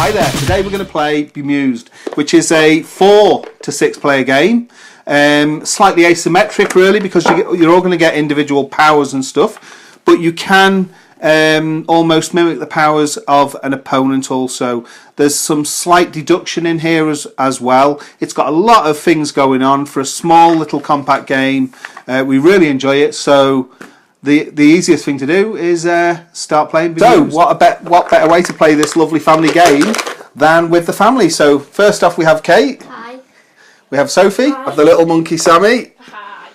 Hi there, today we're going to play Bemused, which is a 4 to 6 player game. Slightly asymmetric really, because you're all going to get individual powers and stuff, but you can almost mimic the powers of an opponent also. There's some slight deduction in here as well. It's got a lot of things going on for a small little compact game. We really enjoy it, so the easiest thing to do is start playing Bemused. So what better way to play this lovely family game than with the family. So first off we have Kate. Hi. We have Sophie. Hi. Of the little monkey Sammy. Hi.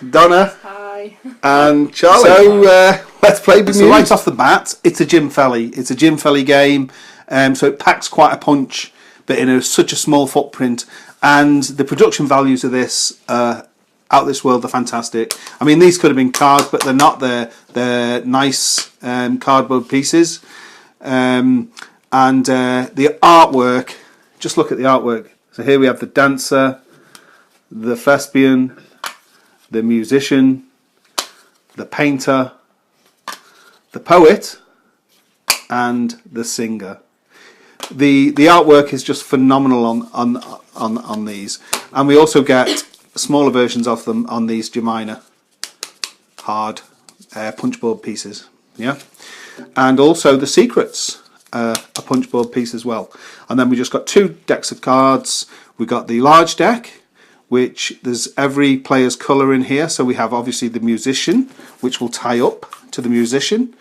Donna. Hi. And Charlie. So let's play Bemused. So right off the bat, it's a Jim Felly. It's a Jim Felly game. So it packs quite a punch, but in such a small footprint. And the production values of this out of this world are fantastic. I mean, these could have been cards, but they're not. They're nice cardboard pieces. And the artwork, just look at the artwork. So here we have the dancer, the thespian, the musician, the painter, the poet, and the singer. The artwork is just phenomenal on these, and we also get smaller versions of them on these Gemina hard punchboard pieces. Yeah, and also the secrets. A punchboard piece as well. And then we just got 2 decks of cards. We got the large deck, which there's every player's colour in here. So we have obviously the musician, which will tie up to the musician.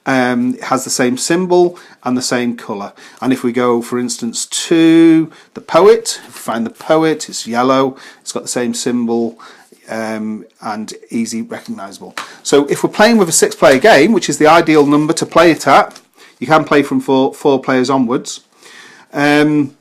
It has the same symbol and the same colour. And if we go, for instance, to the poet, find the poet, it's yellow, it's got the same symbol, and easy recognisable. So if we're playing with a 6-player game, which is the ideal number to play it at, you can play from four players onwards, then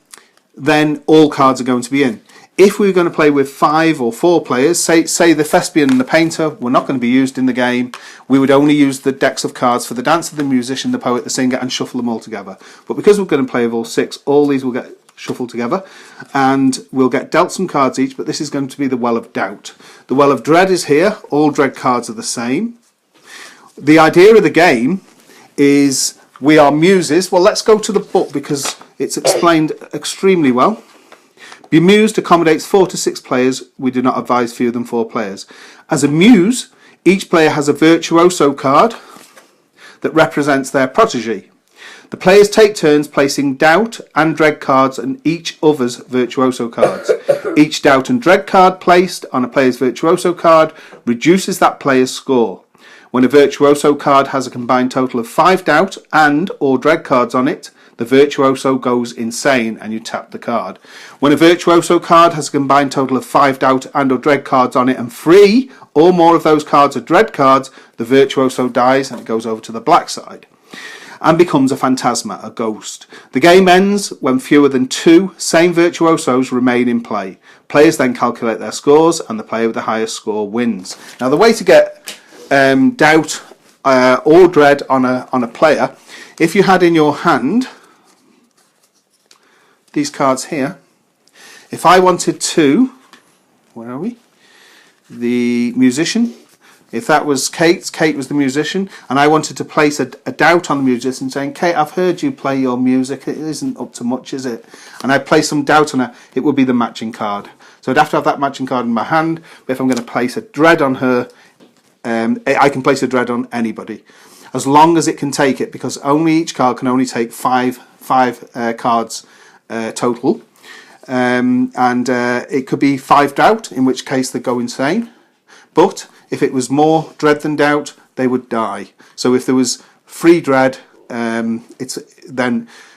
all cards are going to be in. If we were going to play with 5 or 4 players, say the thespian and the painter were not going to be used in the game, we would only use the decks of cards for the dancer, the musician, the poet, the singer, and shuffle them all together. But because we're going to play with all 6, all these will get shuffled together, and we'll get dealt some cards each, but this is going to be the Well of Doubt. The Well of Dread is here. All Dread cards are the same. The idea of the game is we are muses. Well, let's go to the book because it's explained extremely well. Bemused accommodates 4 to 6 players. We do not advise fewer than 4 players. As a muse, each player has a virtuoso card that represents their protege. The players take turns placing doubt and dread cards on each other's virtuoso cards. Each doubt and dread card placed on a player's virtuoso card reduces that player's score. When a virtuoso card has a combined total of 5 doubt and or dread cards on it, the virtuoso goes insane and you tap the card. When a virtuoso card has a combined total of 5 doubt and or dread cards on it and 3 or more of those cards are dread cards, the virtuoso dies and it goes over to the black side and becomes a phantasma, a ghost. The game ends when fewer than 2 same virtuosos remain in play. Players then calculate their scores and the player with the highest score wins. Now the way to get doubt or dread on a player, if you had in your hand these cards here, if I wanted to, where are we? The musician. If that was Kate was the musician, and I wanted to place a doubt on the musician, saying, Kate, I've heard you play your music, it isn't up to much, is it? And I place some doubt on her, it would be the matching card. So I'd have to have that matching card in my hand, but if I'm going to place a dread on her, I can place a dread on anybody, as long as it can take it, because only each card can only take five cards total, and it could be 5 doubt, in which case they go insane. But if it was more dread than doubt, they would die. So if there was 3 dread, then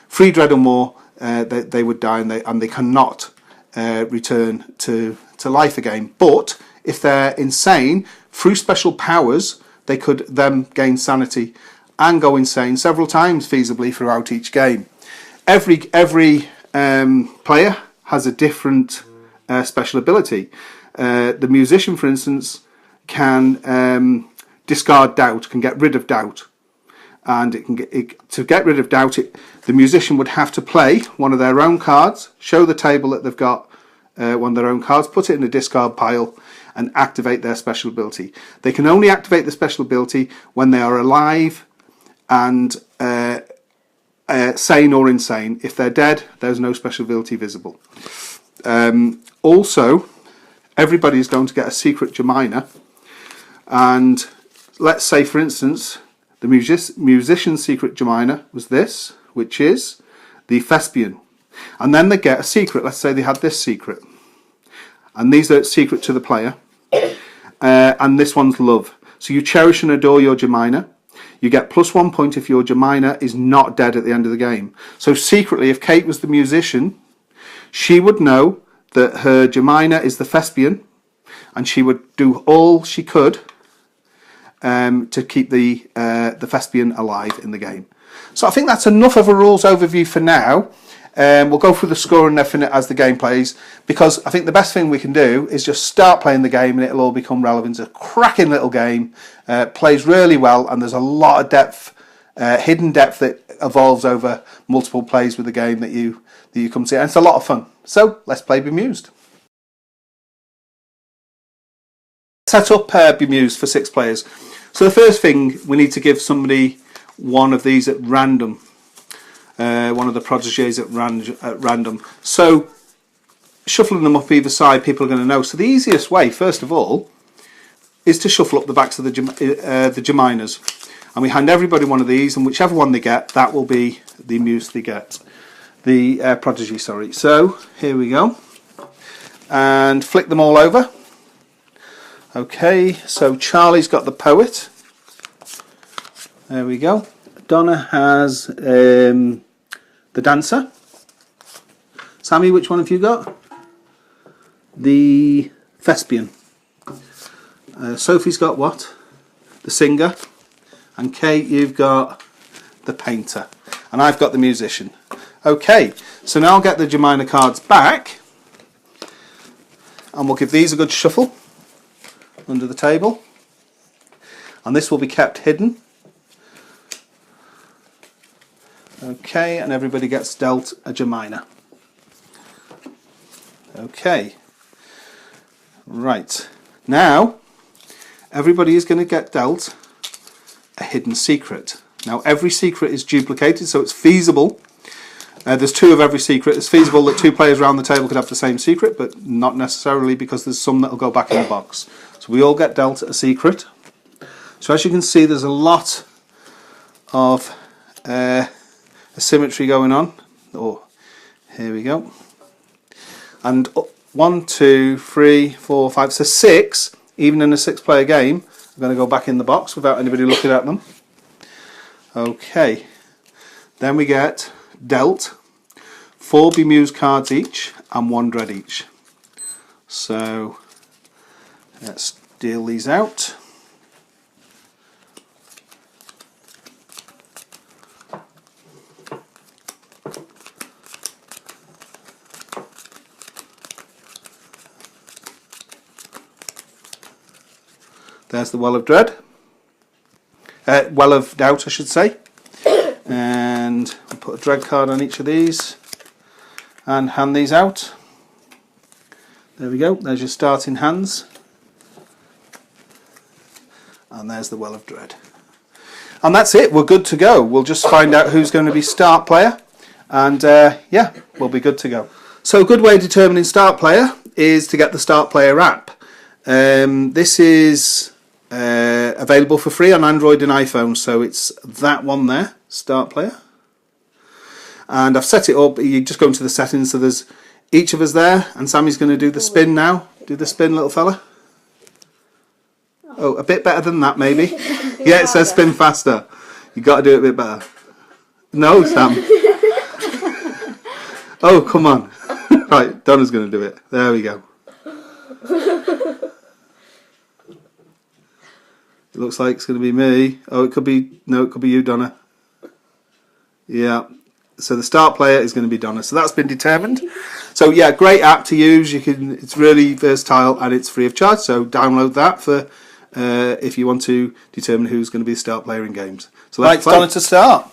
3 dread or more, they would die, and they cannot return to life again. But if they're insane, through special powers, they could then gain sanity and go insane several times feasibly throughout each game. Every player has a different special ability. The musician, for instance, can discard doubt, can get rid of doubt. And to get rid of doubt, the musician would have to play one of their own cards, show the table that they've got one of their own cards, put it in a discard pile, and activate their special ability. They can only activate the special ability when they are alive and sane or insane. If they're dead, there's no special ability visible. Also, everybody is going to get a secret Jemina, and let's say, for instance, the musician's secret Jemina was this, which is the thespian. And then they get a secret. Let's say they had this secret. And these are secret to the player. And this one's love. So you cherish and adore your Jemina. You get +1 point if your Jemina is not dead at the end of the game. So secretly, if Kate was the musician, she would know that her Jemina is the thespian, and she would do all she could to keep the thespian alive in the game. So I think that's enough of a rules overview for now. We'll go through the score and everything as the game plays, because I think the best thing we can do is just start playing the game and it'll all become relevant. It's a cracking little game, plays really well, and there's a lot of depth, hidden depth that evolves over multiple plays with the game that you come to see, and it's a lot of fun. So let's play Bemused. Set up Bemused for 6 players. So the first thing, we need to give somebody one of these at random. One of the protégés at random. So shuffling them up either side, people are going to know. So the easiest way, first of all, is to shuffle up the backs of the Jeminas. And we hand everybody one of these, and whichever one they get, that will be the muse they get. The protégé, sorry. So here we go. And flick them all over. Okay, so Charlie's got the poet. There we go. Donna has the dancer. Sammy, which one have you got? The thespian. Sophie's got what? The singer. And Kate, you've got the painter. And I've got the musician. Okay, so now I'll get the Jemina cards back. And we'll give these a good shuffle under the table. And this will be kept hidden. Okay, and everybody gets dealt a Jemina. Okay. Right. Now, everybody is going to get dealt a hidden secret. Now, every secret is duplicated, so it's feasible. There's 2 of every secret. It's feasible that 2 players around the table could have the same secret, but not necessarily, because there's some that will go back in the box. So we all get dealt a secret. So as you can see, there's a lot of symmetry going on. Oh, here we go. And 1, 2, 3, 4, 5, so 6, even in a 6-player game, are going to go back in the box without anybody looking at them. Okay, then we get dealt 4 Bemused cards each and 1 dread each. So let's deal these out. There's the Well of Dread. Well of Doubt, I should say. And I'll put a Dread card on each of these and hand these out. There we go. There's your starting hands. And there's the Well of Dread. And that's it. We're good to go. We'll just find out who's going to be start player. And yeah, we'll be good to go. So a good way of determining start player is to get the start player app. This is available for free on Android and iPhone, so it's that one there, start player. And I've set it up. You just go into the settings, so there's each of us there, and Sammy's going to do the spin now. Do the spin, little fella. Oh, a bit better than that, maybe. Yeah, it says spin faster. You've got to do it a bit better. No, Sam. Oh, come on. Right, Donna's going to do it. There we go. It looks like it's going to be me. Oh, it could be... No, it could be you, Donna. Yeah. So the start player is going to be Donna. So that's been determined. So yeah, great app to use. You can. It's really versatile and it's free of charge. So download that for if you want to determine who's going to be the start player in games. So let's play. Donna to start.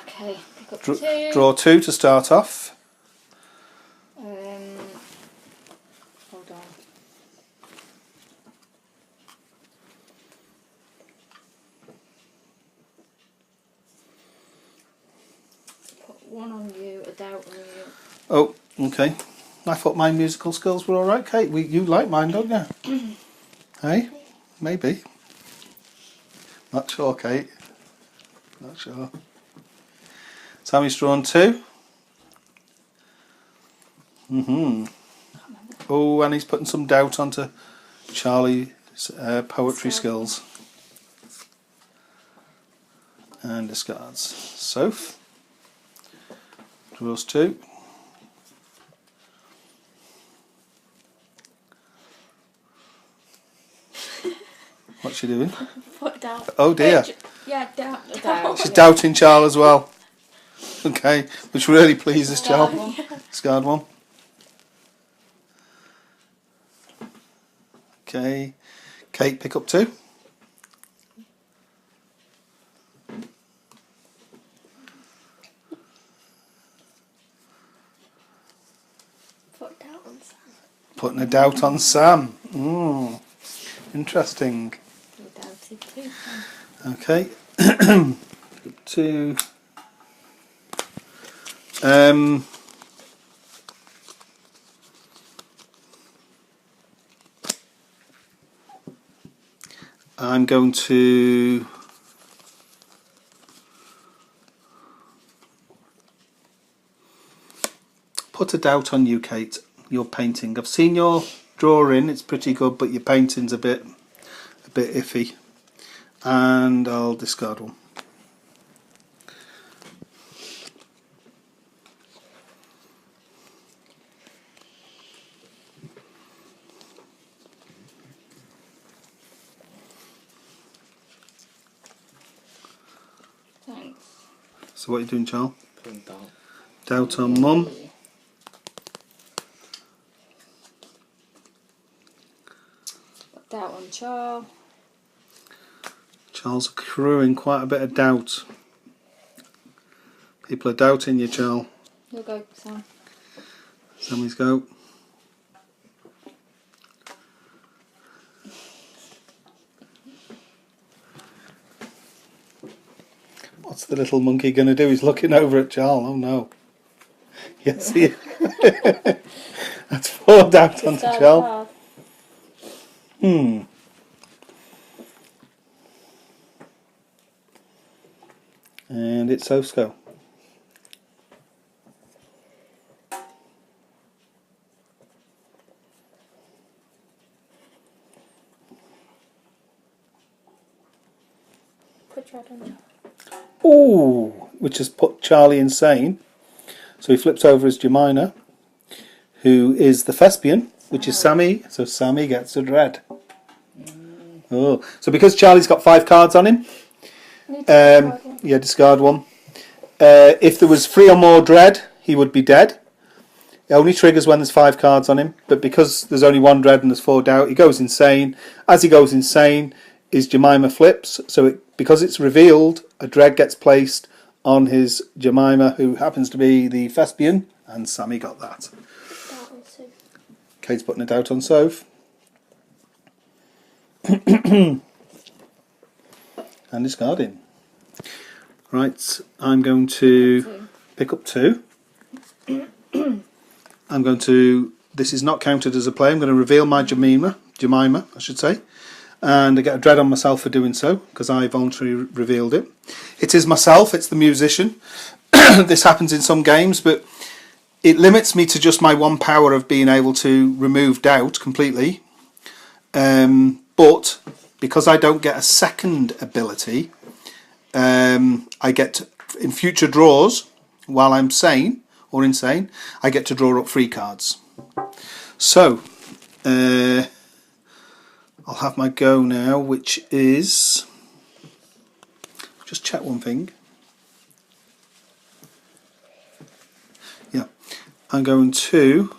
Okay. Pick up 2. Draw 2 to start off. Hold on. one on you, a doubt on you. Oh, okay. I thought my musical skills were all right, Kate. You like mine, don't you? Hey, maybe. Not sure, Kate. Not sure. Sammy's drawn 2. Oh, and he's putting some doubt onto Charlie's poetry skills. And discards. Soph draws 2. What's she doing? Put down. Oh dear. Yeah, doubt. She's doubting Charles as well. Okay, which really pleases Charles. Discard 1. Okay, Kate, pick up 2. Put doubt on Sam. Putting a doubt on Sam. Interesting. You doubted too, Sam. Okay. 2. I'm going to put a doubt on you, Kate. Your painting. I've seen your drawing; it's pretty good, but your painting's a bit iffy. And I'll discard 1. Thanks. So what are you doing, Charles? Putting doubt. Doubt on Mum. Put doubt on Char. Charles accruing quite a bit of doubt. People are doubting you, Charles. You'll go, Sam. Sammy's go. What's the little monkey going to do? He's looking over at Charles. Oh no. Yes, he is. That's 4 doubt onto Charles. And it's Soph's go. Put Char on. Ooh, which has put Charlie insane. So he flips over as Jemima, who is the thespian, which is Sammy. So Sammy gets a dread. Oh, so because Charlie's got 5 cards on him, yeah, discard 1. If there was 3 or more dread, he would be dead. It only triggers when there's 5 cards on him, but because there's only 1 dread and there's 4 doubt, he goes insane. As he goes insane, his Jemima flips, so because it's revealed, a dread gets placed on his Jemima, who happens to be the thespian, and Sammy got that. Kate's putting a doubt on Soph. And discarding. Right, I'm going to pick up 2. I'm going to, this is not counted as a play, I'm going to reveal my Jemima, I should say. And I get a dread on myself for doing so, because I voluntarily revealed it. It is myself, it's the musician. This happens in some games, but it limits me to just my 1 power of being able to remove doubt completely. But because I don't get a second ability, I get, in future draws, while I'm sane or insane, I get to draw up 3 cards. So, I'll have my go now, which is, just check one thing. Yeah, I'm going to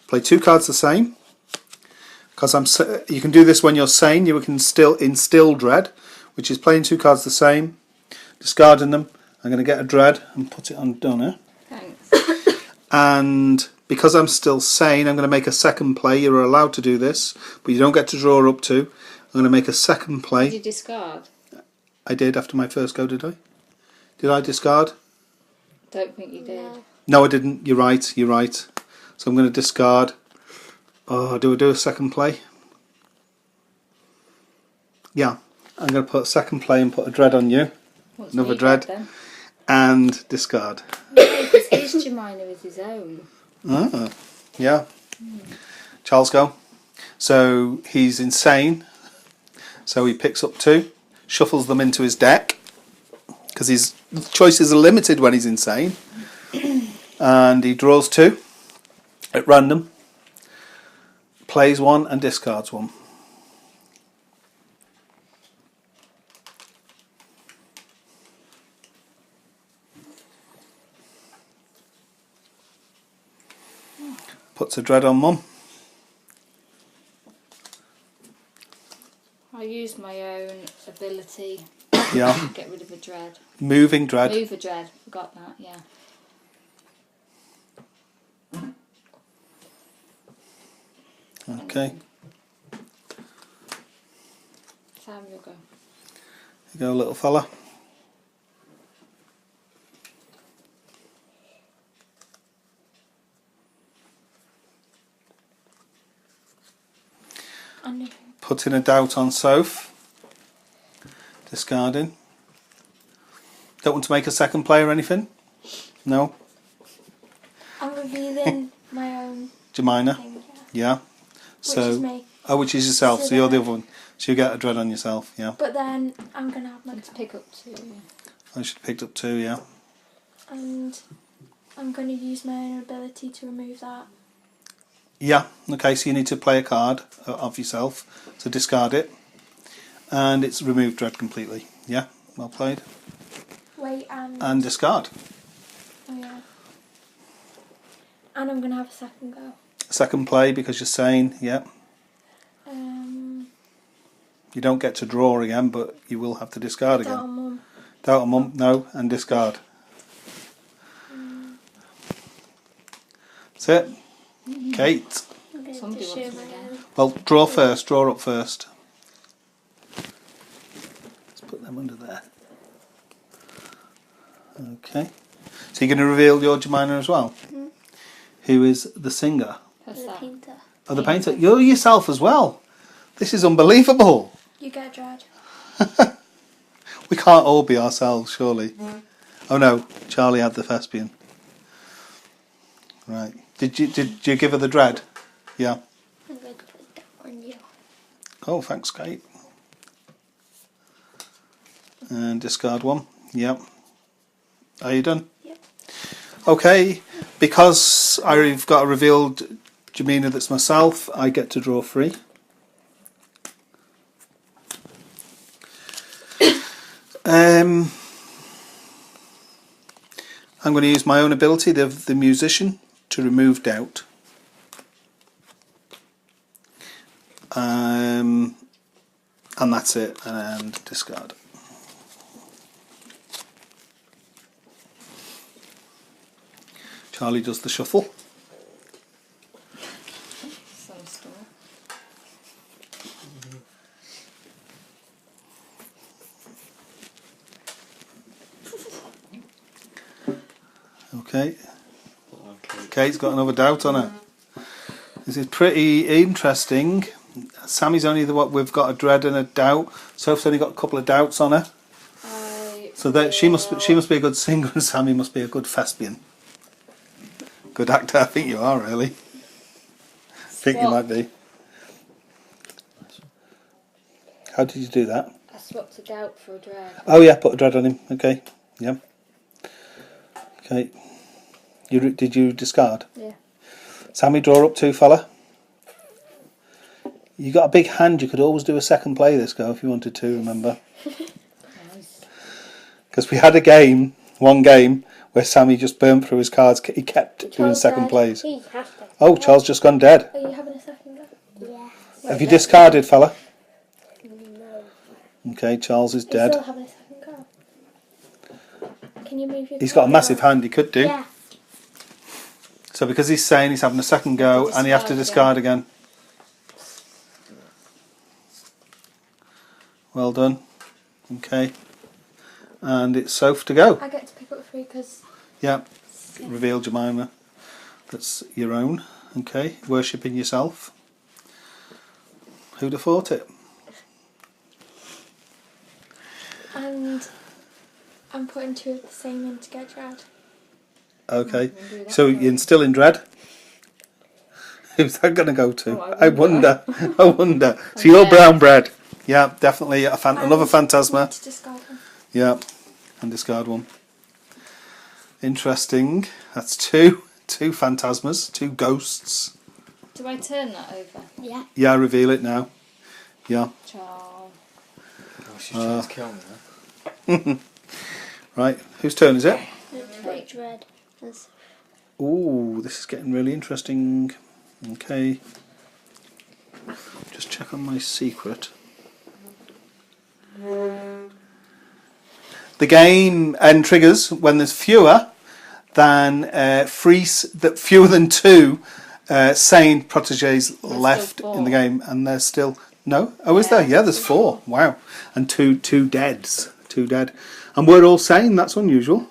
play 2 cards the same. Because you can do this when you're sane. You can still instill dread, which is playing 2 cards the same, discarding them. I'm going to get a dread and put it on Donna. Thanks. And because I'm still sane, I'm going to make a second play. You're allowed to do this, but you don't get to draw up 2. I'm going to make a second play. Did you discard? I did after my first go, did I? Did I discard? Don't think you did. No, I didn't. You're right. So I'm going to discard. Oh, do I do a second play? Yeah. I'm going to put a second play and put a dread on you. What's Another me dread. then? And discard. No, because his Jemina is his own. Ah, yeah. Charles, go. So he's insane. So he picks up 2, shuffles them into his deck, because his choices are limited when he's insane. And he draws 2 at random, plays 1 and discards 1. Puts a dread on Mum. I used my own ability Yeah. to get rid of a dread. Moving dread. Move a dread. Forgot that. Yeah. Okay. Sam, you'll go. You go, little fella. Putting a doubt on Soph. Discarding. Don't want to make a second play or anything? No? I'm revealing my own Jemina? thing, Yeah. which is me. Oh, which is yourself, so you're the other one. So you get a dread on yourself, yeah. But then I'm going to have my Let's pick up 2. I should have picked up 2, yeah. and I'm going to use my own ability to remove that. Yeah, okay, so you need to play a card of yourself, so discard it. And it's removed dread completely. Yeah, well played. Wait, And discard. oh yeah. And I'm going to have a second go. Second play because you're sane, yeah. You don't get to draw again, but you will have to discard again. Doubt on Mum. Doubt on Mum, no, and discard. That's it. Kate. I'm going Somebody to wants show to my go. own. Well, draw first, draw up first. Let's put them under there. Okay. So you're going to reveal your Jemina as well? Hmm. Who is the singer? What's The that? painter. Oh, the painter. You're yourself as well. This is unbelievable. You get a dread. We can't all be ourselves, surely. Oh no, Charlie had the thespian. Right. Did you give her the dread? Yeah. I'm going to put that on you. Oh, thanks, Kate. And discard 1. Yep. Are you done? Yep. Okay. Because I've got a revealed Jemina that's myself, I get to draw 3. I'm going to use my own ability, the musician, to remove doubt. And that's it, and discard. Charlie does the shuffle. So still. Okay. Kate's got another doubt on her. This is pretty interesting. Sammy's only the what we've got a dread and a doubt. Soph's only got a couple of doubts on her. So that she must be a good singer, and Sammy must be a good thespian. Good actor, I think you are really. I think you might be. How did you do that? I swapped a doubt for a dread. Oh yeah, put a dread on him. Okay, yeah. Okay. Did you discard? Yeah. Sammy, draw up 2, fella. You got a big hand. You could always do a second play this go if you wanted to. Remember? Nice. Because we had one game where Sammy just burnt through his cards. He kept doing Charles second died. plays. He has to. Oh, Charles just gone dead. Are you having a second go? Yeah. Have you discarded, fella? No. Okay, Charles is He's dead. still having a second go. Can you move your He's got a card massive around? hand. He could do. Yeah. So because he's saying he's having a second go, and he has to discard again. Well done. Okay. And it's Soph to go. I get to pick up 3 because... Yeah. Reveal Jemima. That's your own. Okay. Worshipping yourself. Who'd have thought it? And I'm putting 2 of the same in to get dread. Okay. So you're still in dread? Who's that going to go to? Oh, I wonder. I wonder. So you're brown bread. Yeah, definitely another phantasma. To discard one. Yeah, and discard one. Interesting. That's 2 phantasmas, 2 ghosts. Do I turn that over? Yeah. Yeah, reveal it now. Yeah. Charles. Oh, she's trying to kill me. Right, whose turn is it? Take dread. Ooh, this is getting really interesting. Okay. Just check on my secret. The game end triggers when there's fewer than 2 sane proteges left in the game, and there's still no. Oh, is there? Yeah, there's 4. Wow, and two deads, 2 dead, and we're all sane. That's unusual.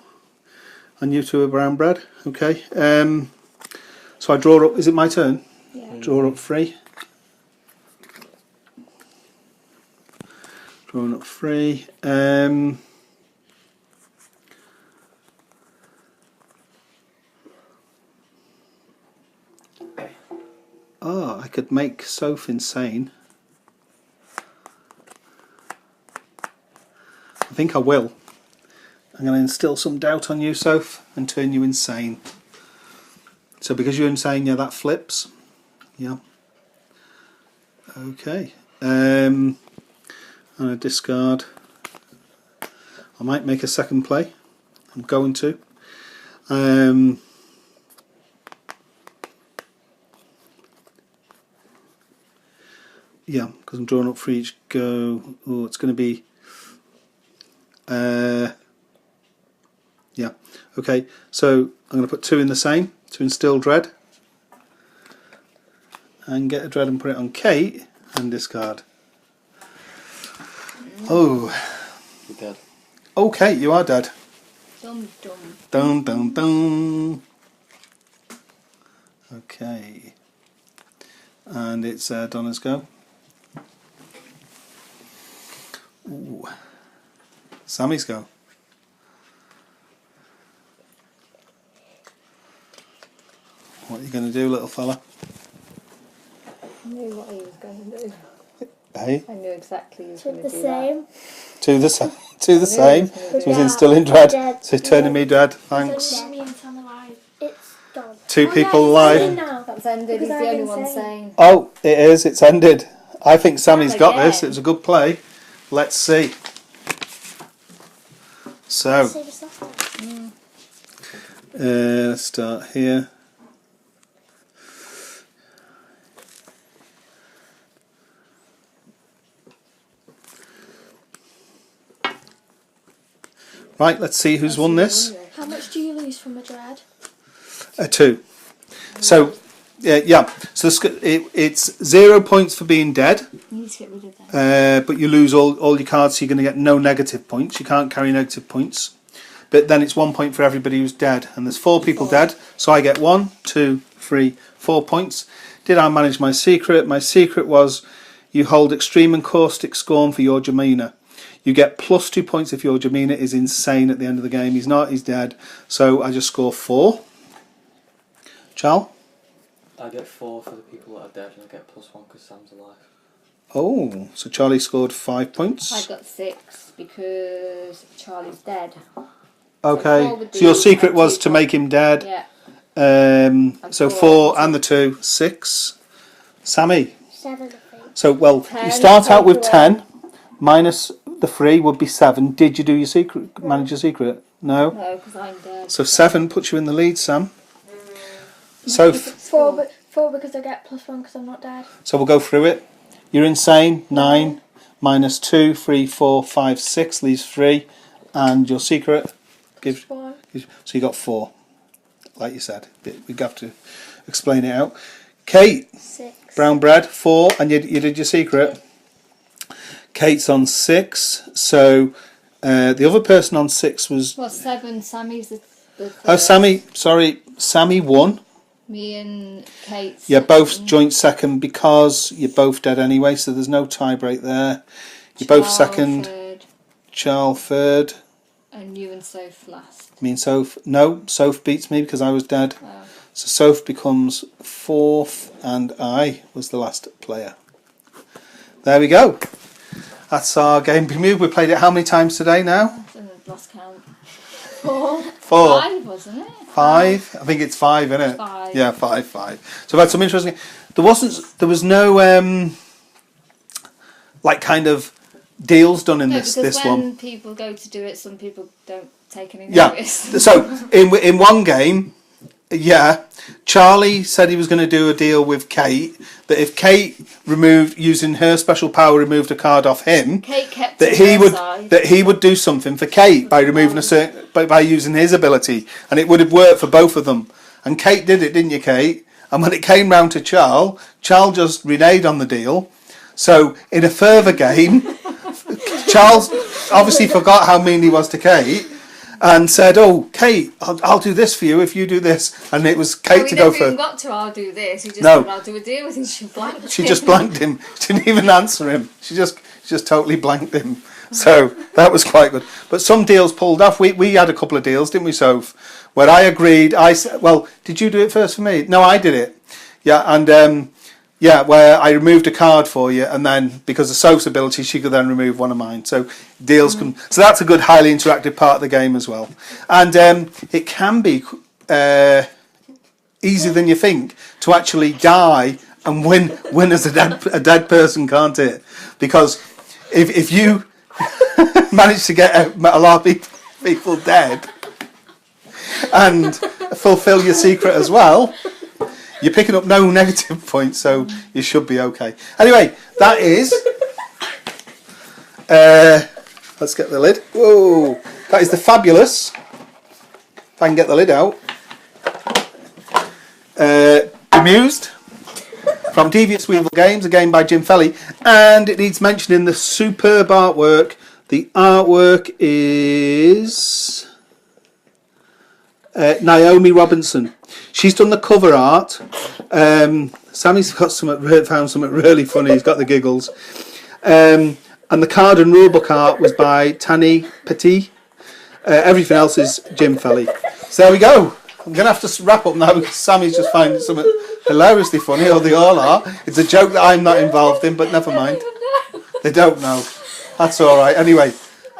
And you 2 are brown bread. Okay. So I draw up. Is it my turn? Yeah. Draw up 3. Drawing up 3. Oh, I could make Soph insane. I think I will. I'm going to instill some doubt on you, Soph, and turn you insane. So because you're insane, yeah, that flips. Yeah. Okay. And I discard. I might make a second play. I'm going to. Yeah, because I'm drawing up for each go. Oh, it's going to be. Yeah. Okay. So I'm going to put 2 in the same to instill dread, and get a dread and put it on Kate and discard. Oh. You're dead. Oh, Kate, you are dead. Dum dum. Dun dun dun. Okay. And it's Donna's go. Ooh. Sammy's go. What are you going to do, little fella? I knew what he was going to do. Hey? I knew exactly he was To going the to do same. To the same. he was gonna do He's that. instilling dread. Dead. So turning me dead. Thanks. It's only me and Sam alive. It's done. 2 Oh, people yeah, it's alive. now. That's ended. Because He's the I'm only one insane. saying. Oh, it is. It's ended. I think Sammy's got Again. this. It was a good play. Let's see. So, Save us last time. let's start here. Right, let's see who's won this. How much do you lose from a dread? 2. So, yeah. So it's 0 points for being dead, You need to get rid of that. but you lose all your cards, so you're going to get no negative points. You can't carry negative points. But then it's 1 point for everybody who's dead, and there's 4 people dead. So I get 1, 2, 3, 4 points. Did I manage my secret? My secret was you hold extreme and caustic scorn for your demeanour. You get plus 2 points if your demeanour is insane at the end of the game. He's not, he's dead. So I just score 4. Chal? I get 4 for the people that are dead, and I get +1 because Sam's alive. Oh, so Charlie scored 5 points. I got 6 because Charlie's dead. Okay, four with so your the secret was two to make him dead. Yeah. So four. 4 and the 2, 6. Sammy? 7, I think. So, well, 10, you start out with take 10, minus the 3 would be 7. Did you do your secret, manage your secret? No? No, because I'm dead. So 7 puts you in the lead, Sam. So, 4 because I get +1 because I'm not dead. so we'll go through it. You're insane, 9, minus 2, 3, 4, 5, 6, leaves 3. And your secret gives... +1. So you got 4, like you said. We have to explain it out. Kate, 6. brown bread, 4, and you did your secret. Kate's on 6, so The other person on 6 was... Well, 7, Sammy's the Oh, Sammy, sorry, Sammy won. Me and Kate. Yeah, both joint second because you're both dead anyway, so there's no tie break there. You're both second. Third, Charles third. and you and Soph last. Me and Soph. No, Soph beats me because I was dead. Wow. So Soph becomes 4th and I was the last player. There we go. That's our game. We played it how many times today now? I've lost count. 4. 4. 5, wasn't it? 5? I think it's 5, isn't it? 5. Yeah, 5. So we've had some interesting... There was no like kind of deals done in this because one. when people go to do it, some people don't take any Yeah. notice. So in one game, yeah, Charlie said he was going to do a deal with Kate that if Kate using her special power removed a card off him, Kate kept that he would do something for Kate by removing a certain by using his ability, and it would have worked for both of them. And Kate did it, didn't you, Kate? And when it came round to Charles just reneged on the deal. So in a further game, Charles obviously forgot how mean he was to Kate and said, "Oh, Kate, I'll do this for you if you do this." And it was Kate to go for. for. Got to I'll do this. He just No. said, I'll do a deal with him. She just blanked him. She didn't even answer him. She just totally blanked him. So that was quite good. But some deals pulled off. We had a couple of deals, didn't we, Soph? Where I agreed. I said, well, did you do it first for me? No, I did it. Yeah, and yeah, where I removed a card for you, and then because of Soph's ability, she could then remove one of mine. So deals can. So that's a good, highly interactive part of the game as well. And it can be easier than you think to actually die and win as a dead person, can't it? Because if you manage to get a lot of people dead and fulfill your secret as well, you're picking up no negative points, so you should be okay. Anyway, that is... let's get the lid. Whoa! That is the fabulous... If I can get the lid out. Bemused from Devious Weevil Games, a game by Jim Felly. And it needs mentioning the superb artwork. The artwork is... Naomi Robinson. She's done the cover art. Sammy's found something really funny. He's got the giggles. And the card and rulebook art was by Tani Petit. Everything else is Jim Felly. So there we go. I'm going to have to wrap up now because Sammy's just finding something hilariously funny, or they all are. It's a joke that I'm not involved in, but never mind. They don't know. That's all right. Anyway,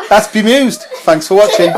that's Bemused. Thanks for watching.